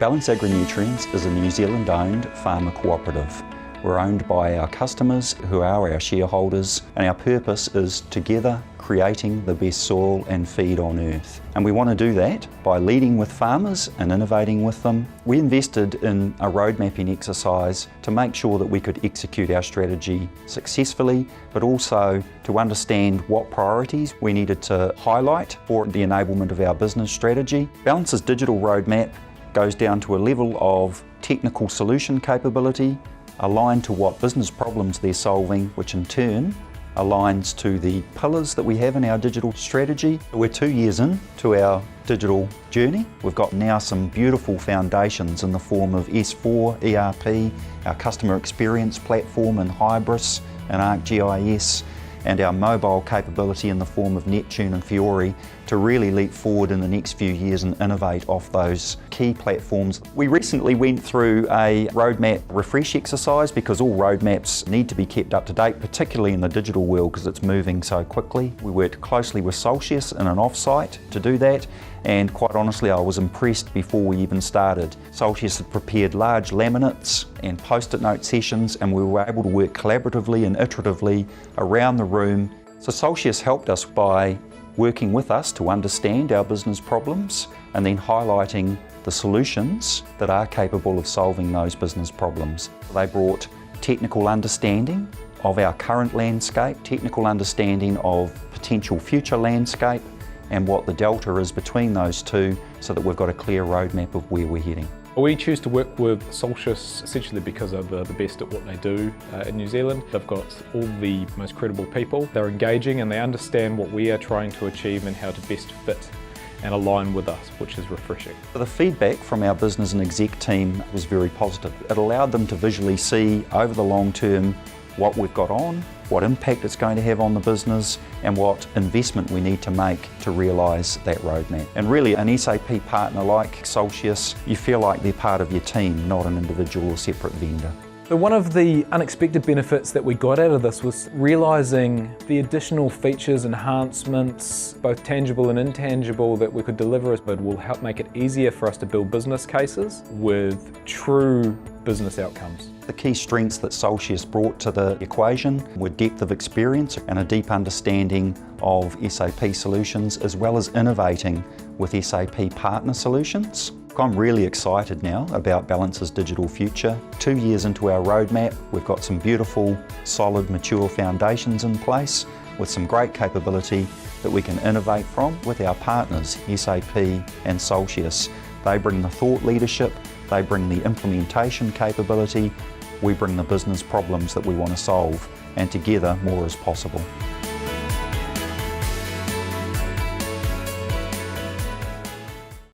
Ballance Agri-Nutrients is a New Zealand-owned farmer cooperative. We're owned by our customers who are our shareholders, and our purpose is together creating the best soil and feed on earth. And we want to do that by leading with farmers and innovating with them. We invested in a road mapping exercise to make sure that we could execute our strategy successfully, but also to understand what priorities we needed to highlight for the enablement of our business strategy. Balance's digital roadmap goes down to a level of technical solution capability, aligned to what business problems they're solving, which in turn aligns to the pillars that we have in our digital strategy. We're 2 years in to our digital journey. We've got now some beautiful foundations in the form of S4 ERP, our customer experience platform in Hybris and ArcGIS, and our mobile capability in the form of Neptune and Fiori to really leap forward in the next few years and innovate off those key platforms. We recently went through a roadmap refresh exercise because all roadmaps need to be kept up to date, particularly in the digital world because it's moving so quickly. We worked closely with Soltius in an off-site to do that, and quite honestly I was impressed before we even started. Soltius had prepared large laminates and post-it note sessions, and we were able to work collaboratively and iteratively around the room. So Soltius helped us by working with us to understand our business problems and then highlighting the solutions that are capable of solving those business problems. They brought technical understanding of our current landscape, technical understanding of potential future landscape, and what the delta is between those two so that we've got a clear roadmap of where we're heading. We choose to work with Soltius essentially because they're the best at what they do in New Zealand. They've got all the most credible people. They're engaging and they understand what we are trying to achieve and how to best fit and align with us, which is refreshing. The feedback from our business and exec team was very positive. It allowed them to visually see over the long term what we've got on, what impact it's going to have on the business, and what investment we need to make to realise that roadmap. And really, an SAP partner like Soltius, you feel like they're part of your team, not an individual or separate vendor. So one of the unexpected benefits that we got out of this was realising the additional features, enhancements, both tangible and intangible, that we could deliver. It will help make it easier for us to build business cases with true business outcomes. The key strengths that Soltius brought to the equation were depth of experience and a deep understanding of SAP solutions, as well as innovating with SAP partner solutions. I'm really excited now about Balance's digital future. 2 years into our roadmap, we've got some beautiful, solid, mature foundations in place with some great capability that we can innovate from with our partners, SAP and Soltius. They bring the thought leadership, they bring the implementation capability, we bring the business problems that we want to solve, and together more is possible.